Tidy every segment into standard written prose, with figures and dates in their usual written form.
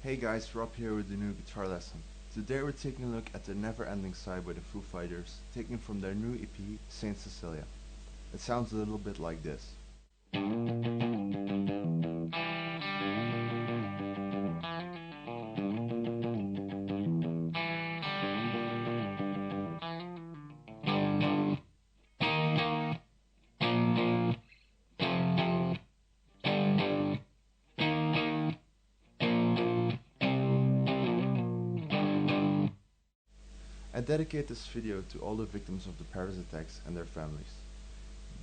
Hey guys, Rob here with a new guitar lesson. Today we're taking a look at the Neverending Sigh by the Foo Fighters, taken from their new EP, Saint Cecillia. It sounds a little bit like this. I dedicate this video to all the victims of the Paris attacks and their families.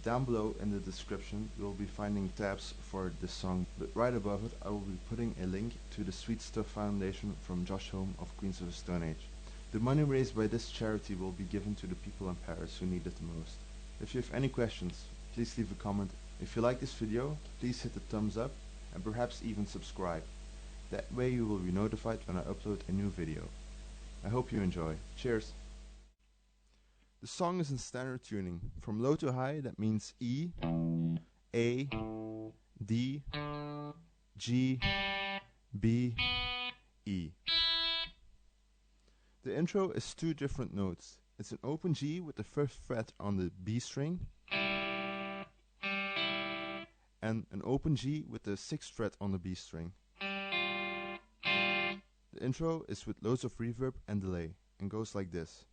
Down below in the description you will be finding tabs for this song, but right above it I will be putting a link to the Sweet Stuff Foundation from Josh Homme of Queens of the Stone Age. The money raised by this charity will be given to the people in Paris who need it the most. If you have any questions, please leave a comment. If you like this video, please hit the thumbs up and perhaps even subscribe. That way you will be notified when I upload a new video. I hope you enjoy. Cheers! The song is in standard tuning. From low to high, that means E, A, D, G, B, E. The intro is two different notes. It's an open G with the first fret on the B string and an open G with the sixth fret on the B string. The intro is with loads of reverb and delay and goes like this.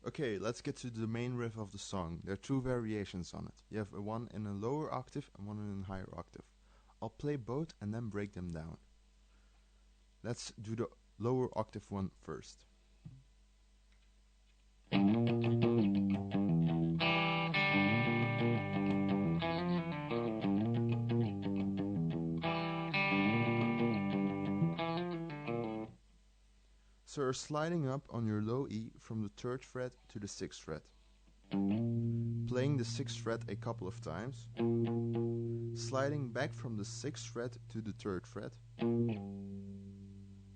Okay, let's get to the main riff of the song. There are two variations on it. You have one in a lower octave and one in a higher octave. I'll play both and then break them down. Let's do the lower octave one first. So you're sliding up on your low E from the 3rd fret to the 6th fret. Playing the 6th fret a couple of times. Sliding back from the 6th fret to the 3rd fret.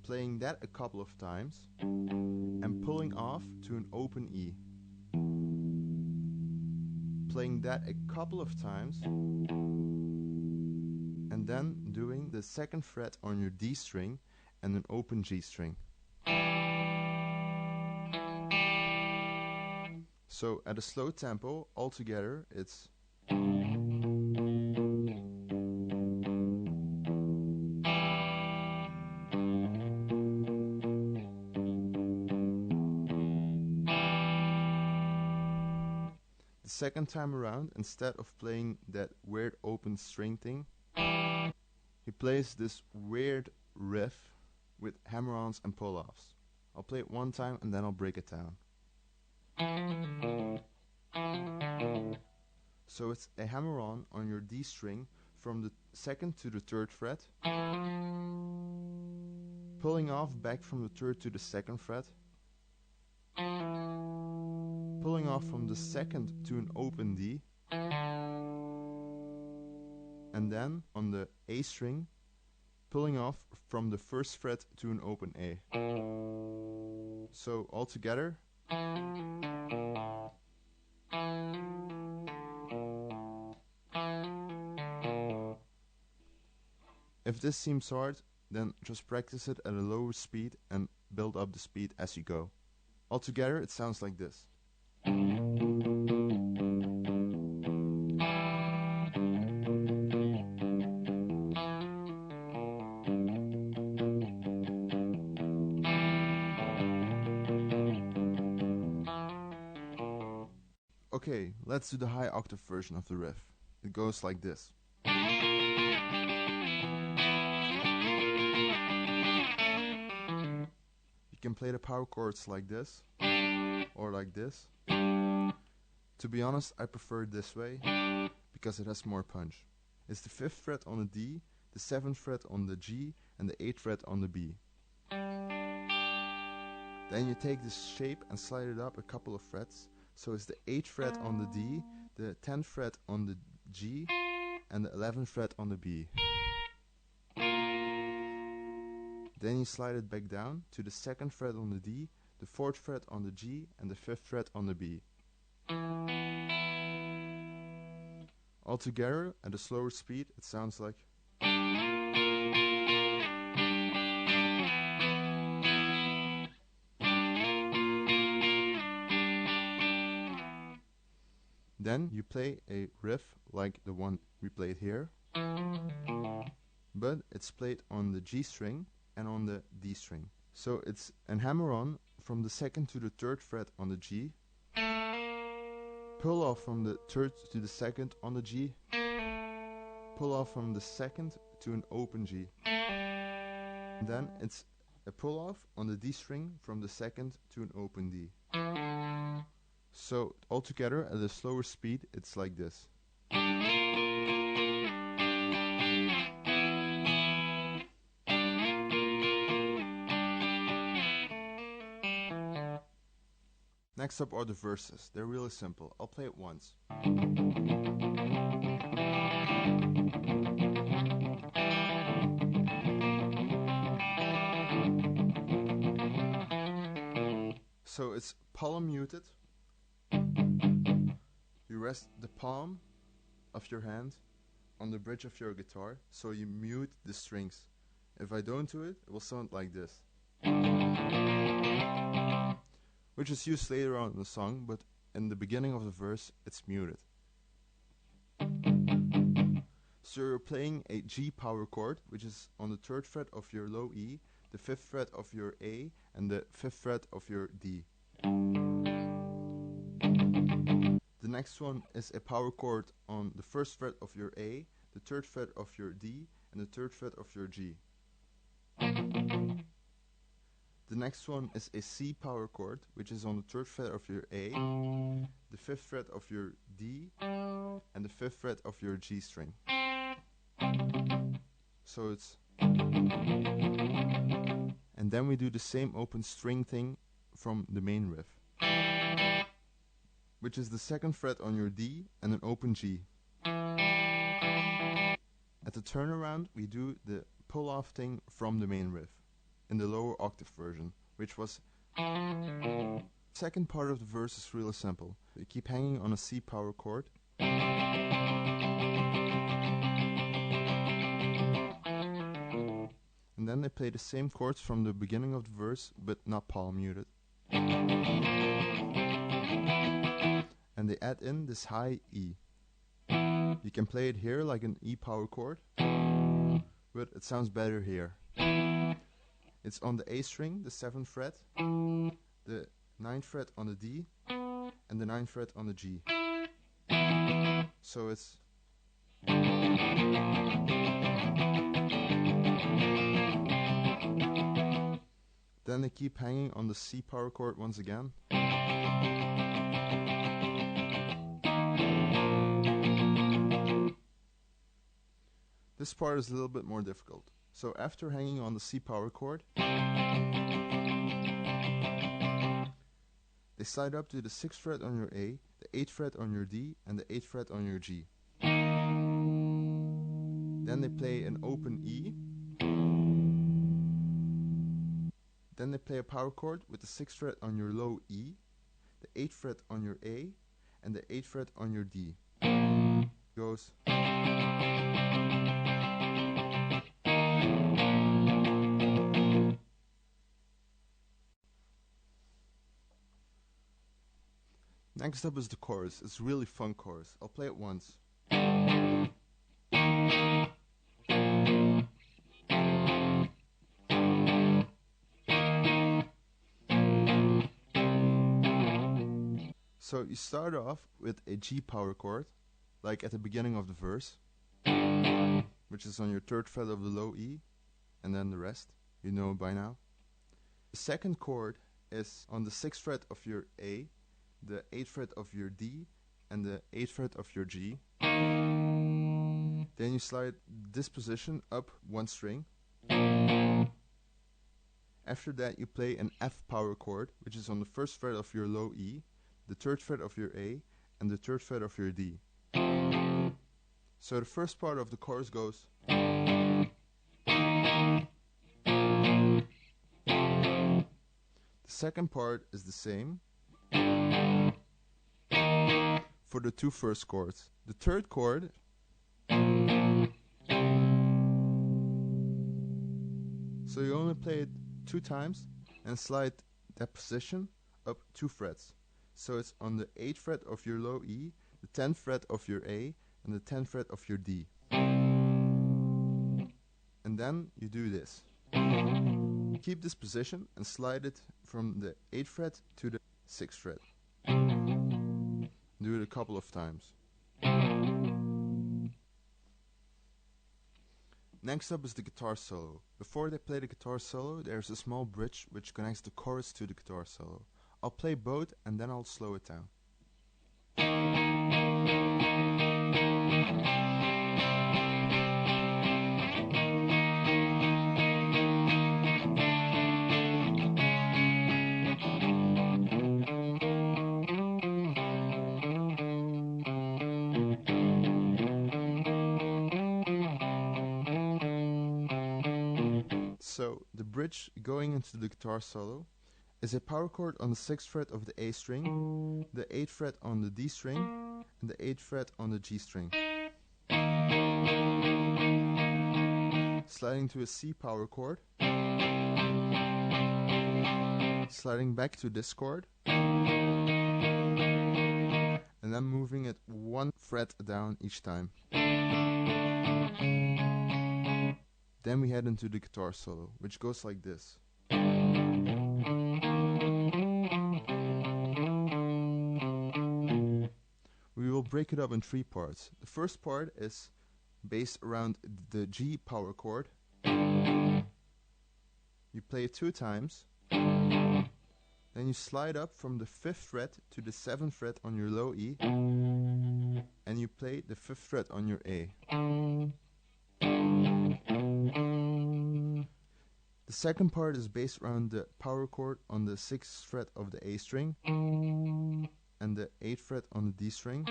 Playing that a couple of times. And pulling off to an open E. Playing that a couple of times. And then doing the 2nd fret on your D string and an open G string. So at a slow tempo, altogether it's the second time around, instead of playing that weird open string thing, he plays this weird riff with hammer-ons and pull-offs. I'll play it one time and then I'll break it down. So it's a hammer-on your D string from the 2nd to the 3rd fret, pulling off back from the 3rd to the 2nd fret, pulling off from the 2nd to an open D, and then on the A string, pulling off from the 1st fret to an open A. So altogether, if this seems hard, then just practice it at a lower speed and build up the speed as you go. Altogether, it sounds like this. Okay, let's do the high octave version of the riff. It goes like this. You can play the power chords like this, or like this. To be honest, I prefer it this way, because it has more punch. It's the 5th fret on the D, the 7th fret on the G, and the 8th fret on the B. Then you take this shape and slide it up a couple of frets. So it's the 8th fret on the D, the 10th fret on the G, and the 11th fret on the B. Then you slide it back down to the 2nd fret on the D, the 4th fret on the G, and the 5th fret on the B. Altogether, at a slower speed, it sounds like. Then you play a riff like the one we played here, but it's played on the G string and on the D string. So it's an hammer-on from the 2nd to the 3rd fret on the G, pull off from the 3rd to the 2nd on the G, pull off from the 2nd to an open G. And then it's a pull off on the D string from the 2nd to an open D. So altogether at a slower speed it's like this. Next up are the verses. They're really simple. I'll play it once. So it's palm muted. You rest the palm of your hand on the bridge of your guitar, so you mute the strings. If I don't do it, it will sound like this, which is used later on in the song, but in the beginning of the verse it's muted. So you're playing a G power chord, which is on the 3rd fret of your low E, the 5th fret of your A, and the 5th fret of your D. The next one is a power chord on the 1st fret of your A, the 3rd fret of your D, and the 3rd fret of your G. The next one is a C power chord, which is on the 3rd fret of your A, the 5th fret of your D, and the 5th fret of your G string. So it's... And then we do the same open string thing from the main riff, which is the 2nd fret on your D and an open G. At the turnaround we do the pull-off thing from the main riff, in the lower octave version, which was... Second part of the verse is really simple. You keep hanging on a C power chord, and then they play the same chords from the beginning of the verse, but not palm muted. And they add in this high E. You can play it here like an E power chord, but it sounds better here. It's on the A string, the 7th fret, the 9th fret on the D, and the 9th fret on the G. So it's... Then they keep hanging on the C power chord once again. This part is a little bit more difficult. So after hanging on the C power chord, they slide up to the 6th fret on your A, the 8th fret on your D, and the 8th fret on your G. Then they play an open E. Then they play a power chord with the 6th fret on your low E, the 8th fret on your A, and the 8th fret on your D. Goes... Next up is the chorus. It's a really fun chorus. I'll play it once. So you start off with a G power chord, like at the beginning of the verse, which is on your 3rd fret of the low E, and then the rest, you know by now. The second chord is on the 6th fret of your A, the 8th fret of your D, and the 8th fret of your G. Then you slide this position up one string. After that you play an F power chord, which is on the 1st fret of your low E, the 3rd fret of your A, and the 3rd fret of your D. So the first part of the chorus goes... The second part is the same for the two first chords. The third chord So you only play it 2 times and slide that position up 2 frets. So it's on the 8th fret of your low E, the 10th fret of your A, and the 10th fret of your D. And then you do this. Keep this position and slide it from the 8th fret to the 6th fret. Do it a couple of times. Next up is the guitar solo. Before they play the guitar solo, there's a small bridge which connects the chorus to the guitar solo. I'll play both and then I'll slow it down. So, the bridge going into the guitar solo is a power chord on the 6th fret of the A string, the 8th fret on the D string, and the 8th fret on the G string. Sliding to a C power chord, sliding back to this chord, and then moving it 1 fret down each time. Then we head into the guitar solo, which goes like this. We will break it up in 3 parts. The first part is based around the G power chord. You play it 2 times. Then you slide up from the 5th fret to the 7th fret on your low E. And you play the 5th fret on your A. The second part is based around the power chord on the 6th fret of the A string and the 8th fret on the D string.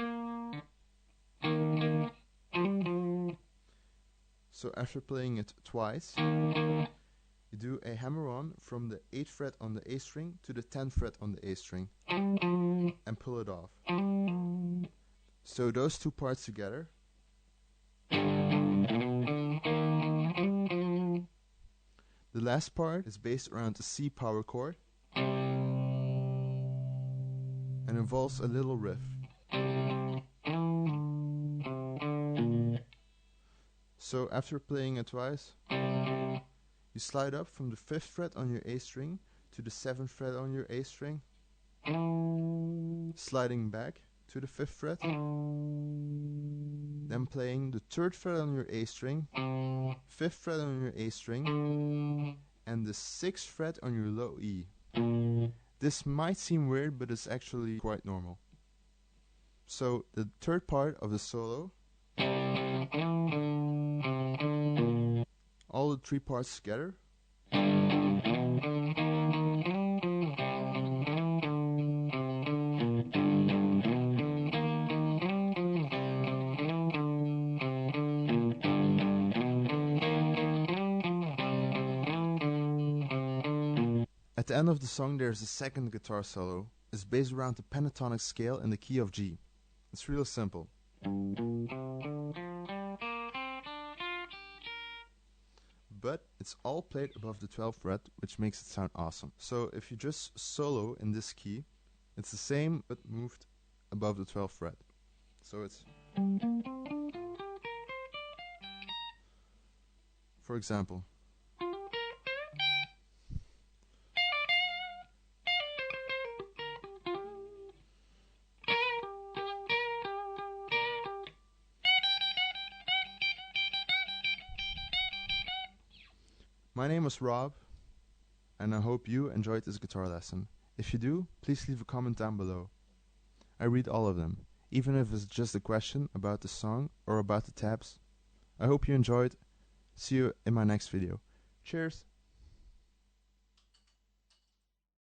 So after playing it twice, you do a hammer-on from the 8th fret on the A string to the 10th fret on the A string and pull it off. So those 2 parts together. The last part is based around the C power chord and involves a little riff. So after playing it twice, you slide up from the 5th fret on your A string to the 7th fret on your A string, sliding back to the 5th fret, then playing the 3rd fret on your A string, 5th fret on your A string, and the 6th fret on your low E. This might seem weird, but it's actually quite normal. So the 3rd part of the solo, all the 3 parts together. At the end of the song there's a second guitar solo. It's based around the pentatonic scale in the key of G. It's real simple. But it's all played above the 12th fret, which makes it sound awesome. So if you just solo in this key, it's the same but moved above the 12th fret. So it's, for example, my name is Rob, and I hope you enjoyed this guitar lesson. If you do, please leave a comment down below. I read all of them, even if it's just a question about the song or about the tabs. I hope you enjoyed. See you in my next video. Cheers!